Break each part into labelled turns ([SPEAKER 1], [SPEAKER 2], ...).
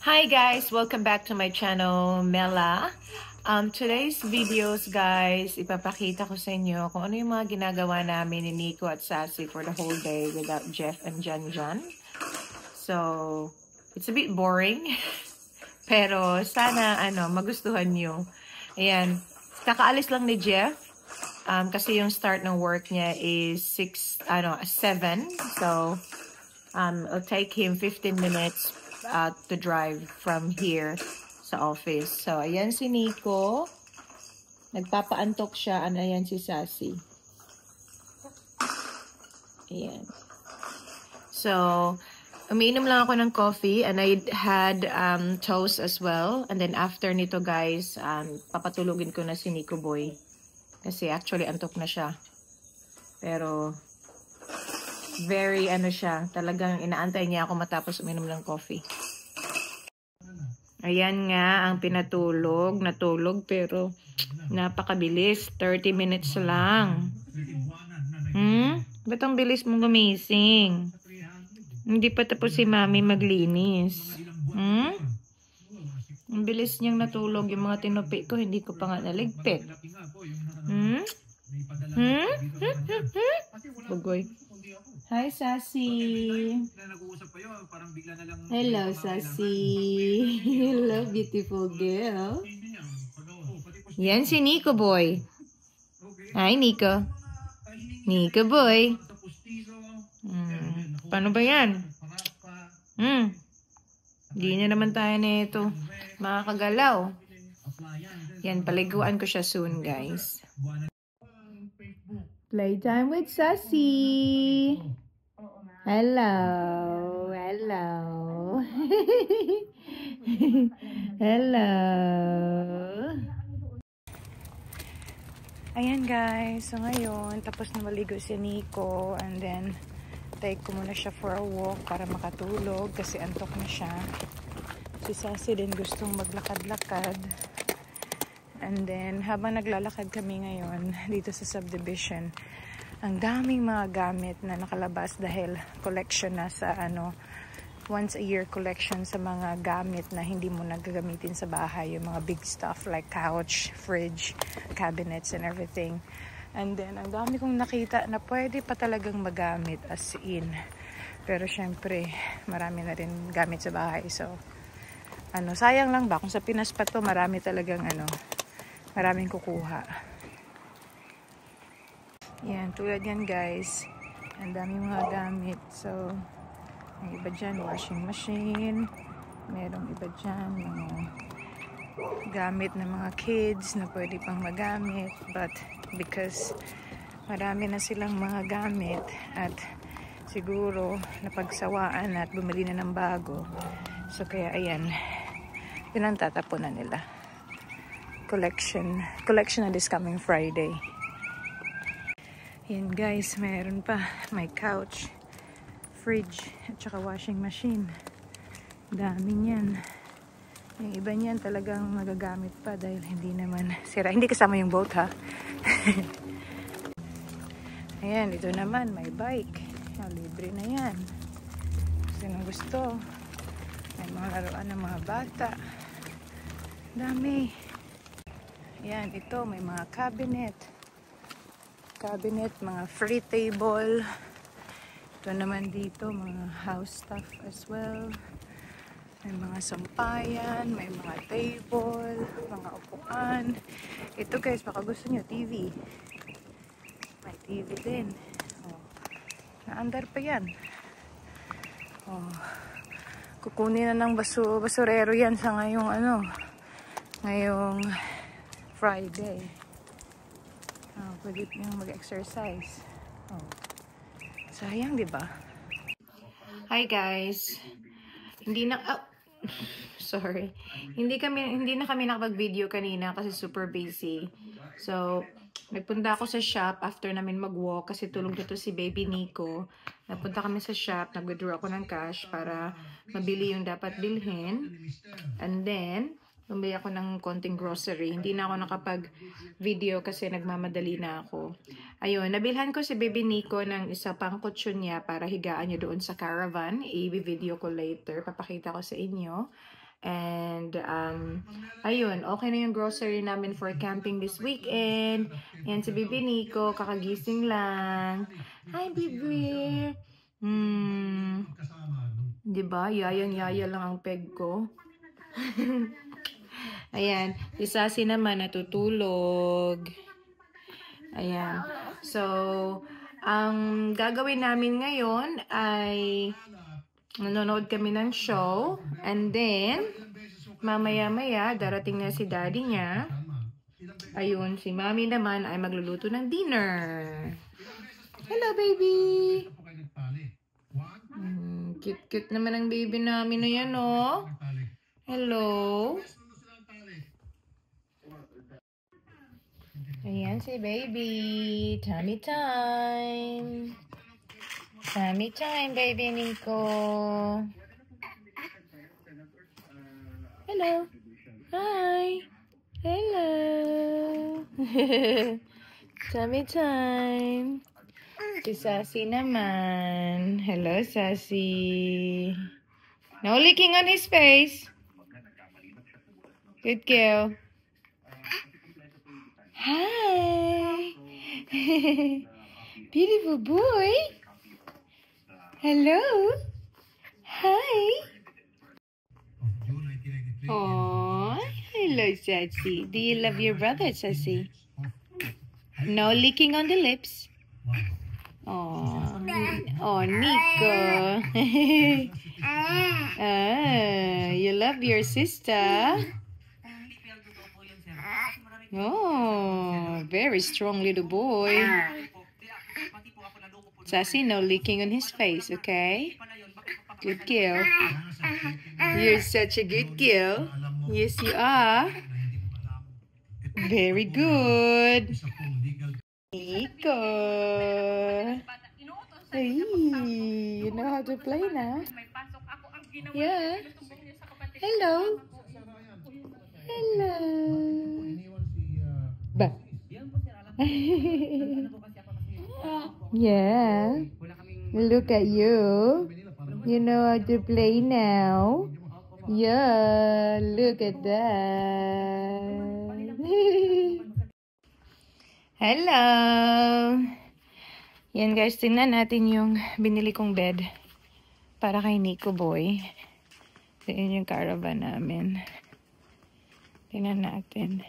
[SPEAKER 1] Hi guys! Welcome back to my channel, Mela. Today's videos guys, ipapakita ko sa inyo kung ano yung mga ginagawa namin ni Nico at Sassy for the whole day without Jeff and Janjan. So, it's a bit boring. Pero sana magustuhan nyo. Ayan, kakaalis lang ni Jeff. Kasi yung start ng work niya is 7. So, it'll take him 15 minutes to drive from here sa office. So, ayan si Nico. Nagpapaantok siya. Ayan si Sassy. Ayan. So, umiinom lang ako ng coffee and I had toast as well. And then after nito guys, papatulugin ko na si Nico Boy. Kasi actually antok na siya. Pero, very siya. Talagang inaantay niya ako matapos uminom ng coffee. Ayan nga ang pinatulog. Natulog pero napakabilis. 30 minutes lang. Ba't ang bilis mong gumising? Hindi pa tapos si Mami maglinis. Ang bilis niyang natulog. Yung mga tinupi ko, hindi ko pa nga naligpit. Bugoy. Hi, Sassy. Hello, Sassy. Hello, beautiful girl. Yan si Nico Boy. Hi, Nico. Nico Boy. Paano ba yan? Hindi na naman tayo nito makakagalaw. Yan, paliguan ko siya soon, guys. Playtime with Sassy. Hello. Hello. Hello. Ayan guys, so ngayon tapos na maligo si Nico and then take ko muna siya for a walk para makatulog kasi antok na siya. Si Sassy din gustong maglakad-lakad. And then, habang naglalakad kami ngayon dito sa subdivision, ang daming mga gamit na nakalabas dahil collection na sa once a year collection sa mga gamit na hindi mo nagagamitin sa bahay. Yung mga big stuff like couch, fridge, cabinets, and everything. And then, ang dami kong nakita na pwede pa talagang magamit as in. Pero syempre, marami na rin gamit sa bahay. So, sayang lang ba? Kung sa Pinas pa to, marami talagang maraming kukuha. Yan, tulad yan guys. Ang daming mga gamit. So, may iba dyan, washing machine. Merong iba dyan, mga gamit ng mga kids na pwede pang magamit. But, because marami na silang mga gamit at siguro napagsawaan at bumili na ng bago. So, kaya ayan, pinantatapunan nila. Collection na this coming Friday. Yan guys, meron pa. May couch, fridge, at saka washing machine. Dami niyan. Yung iba niyan talagang magagamit pa dahil hindi naman sira. Hindi kasama yung boat ha. Ayan, ito naman may bike. Libre na yan. Sinong gusto? May mga laruan ng mga bata. Dami. Yan, ito may mga cabinet, mga free table. Ito naman dito, mga house stuff as well. May mga sampayan, may mga table, mga upuan. Ito guys, baka gusto nyo, TV. May TV din. Naandar pa yan. Kukunin na ng basurero yan sa ngayong Friday. Pwede niyang mag-exercise. Sayang, di ba? Hi guys. Sorry. Hindi na kami nakapag-video kanina kasi super busy. So, nagpunta ako sa shop after namin mag-walk kasi tulog dito si baby Nico. Nagpunta kami sa shop, nag-withdraw ako ng cash para mabili yung dapat bilhin. And then, bumili ako ng konting grocery. Hindi na ako nakapag-video kasi nagmamadali na ako. Ayun, nabilhan ko si baby Nico ng isa pang kutsyon niya para higaan niya doon sa caravan. I-video ko later. Papakita ko sa inyo. And, ayun, okay na yung grocery namin for camping this weekend. Yan si Bibi Nico, kakagising lang. Hi, Bibi! Diba? Yayang-yaya lang ang peg ko. Ayan. Si Sassy naman natutulog. Ayan. So, ang gagawin namin ngayon ay nanonood kami ng show. And then, mamaya-maya, darating na si daddy niya. Ayun, si mami naman ay magluluto ng dinner. Hello, baby! Cute-cute naman ang baby namin na yan, oh. Hello. Ayan si baby. Tummy time. Tummy time, baby Nico. Hello. Hi. Hello. Tummy time. Si Sassy naman. Hello, Sassy. No licking on his face. Good girl. Hi. Beautiful boy. Hello. Hi. Oh, hello, Sassy. Do you love your brother, Sassy? No licking on the lips. Oh, Nico. You love your sister? Oh, very strong little boy. Sassy, no licking on his face, okay? Good girl. You're such a good girl. Yes, you are. Very good. Nico. Hey, you know how to play now? Yeah. Hello. Hello. Ba. Yeah. Look at you. You know how to play now. Yeah, look at that. Hello. Yan guys, tingnan natin yung binili kong bed para kay Nico Boy. Yan yung caravan namin. Tingnan natin.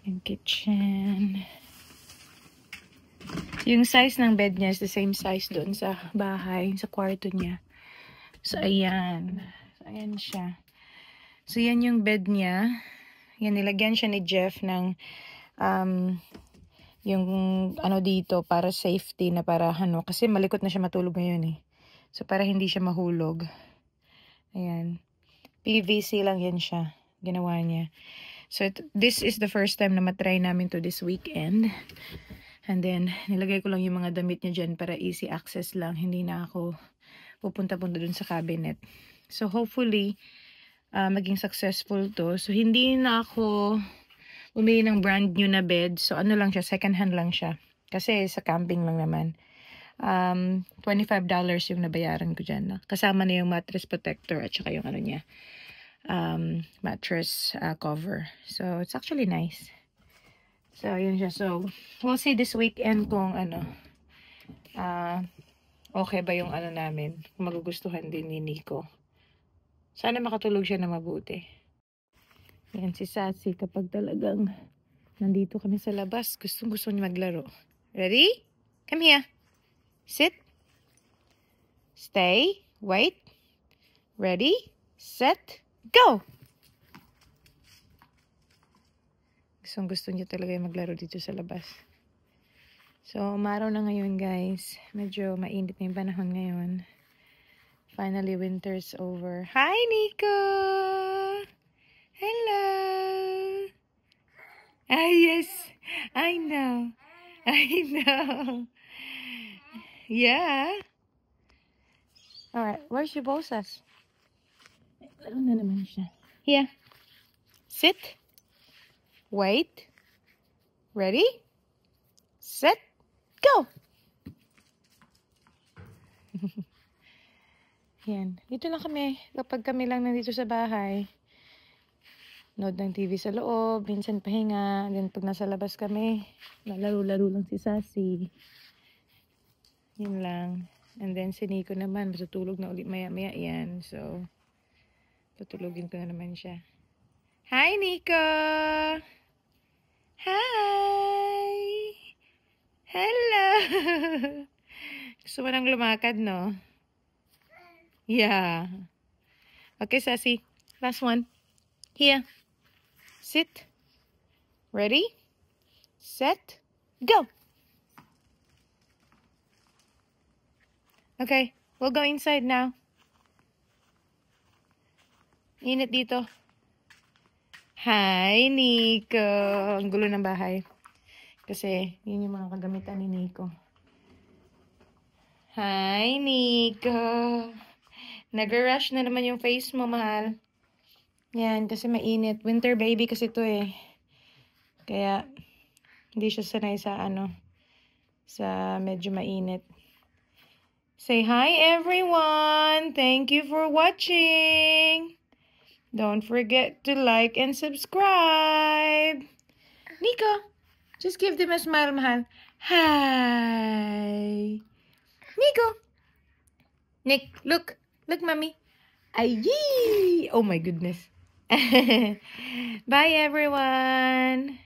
[SPEAKER 1] Yung kitchen. Yung size ng bed niya is the same size doon sa bahay, sa kwarto niya. So, ayan. So, ayan siya. So, yan yung bed niya. Yan, nilagyan siya ni Jeff ng yung ano dito para safety na para ano. Kasi malikot na siya matulog ngayon eh. So, para hindi siya mahulog. Ayan. PVC lang yan siya. Ginawa niya. So, this is the first time na matry namin to this weekend. And then, nilagay ko lang yung mga damit niya dyan para easy access lang. Hindi na ako pupunta-punta dun sa cabinet. So, hopefully, maging successful to. So, hindi na ako umili ng brand new na bed. So, ano lang siya, second hand lang siya. Kasi sa camping lang naman. $25 yung nabayaran ko dyan. Kasama na yung mattress protector at saka yung ano niya, mattress cover. So, it's actually nice. So, yun siya. So, we'll see this weekend kung ano, okay ba yung ano namin. Kung magugustuhan din ni Nico. Sana makatulog siya na mabuti. Yan si Sassy kapag talagang nandito kami sa labas. Gusto niya maglaro. Ready? Come here. Sit. Stay. Wait. Ready? Set. Go! Gusto niya talaga yung maglaro dito sa labas. So, umaraw na ngayon guys. Medyo mainit na yung panahon ngayon. Finally, winter's over. Hi, Nico! Hello! Ah, yes! I know. I know. Yeah. Alright, where's your bolsas? Laro na naman siya. Here. Sit. Wait. Ready? Set. Go! Yan. Dito lang kami. Kapag kami lang nandito sa bahay. Nood ng TV sa loob. Minsan pahinga. Then pag nasa labas kami, lalaro-laro lang si Sassy. Yun lang. And then si Nico naman, matutulog na ulit maya-maya yan. So, tutulugin ko na naman siya. Hi, Nico! Hi! Hello! Gusto mo nang lumakad, no? Yeah. Okay, Sassy. Last one. Here. Sit. Ready? Set. Go! Okay, we'll go inside now. Init dito. Hi, Nico. Ang gulo ng bahay. Kasi, yun yung mga kagamitan ni Nico. Hi, Nico. Nag-rush na naman yung face mo, mahal. Yan, kasi mainit. Winter baby kasi to eh. Kaya, hindi siya sanay sa sa medyo mainit. Say hi, everyone. Thank you for watching. Don't forget to like and subscribe. Nico, just give them a smile, mahal. Hi. Nico. Nick, look. Look, mommy. Ay, oh my goodness. Bye, everyone.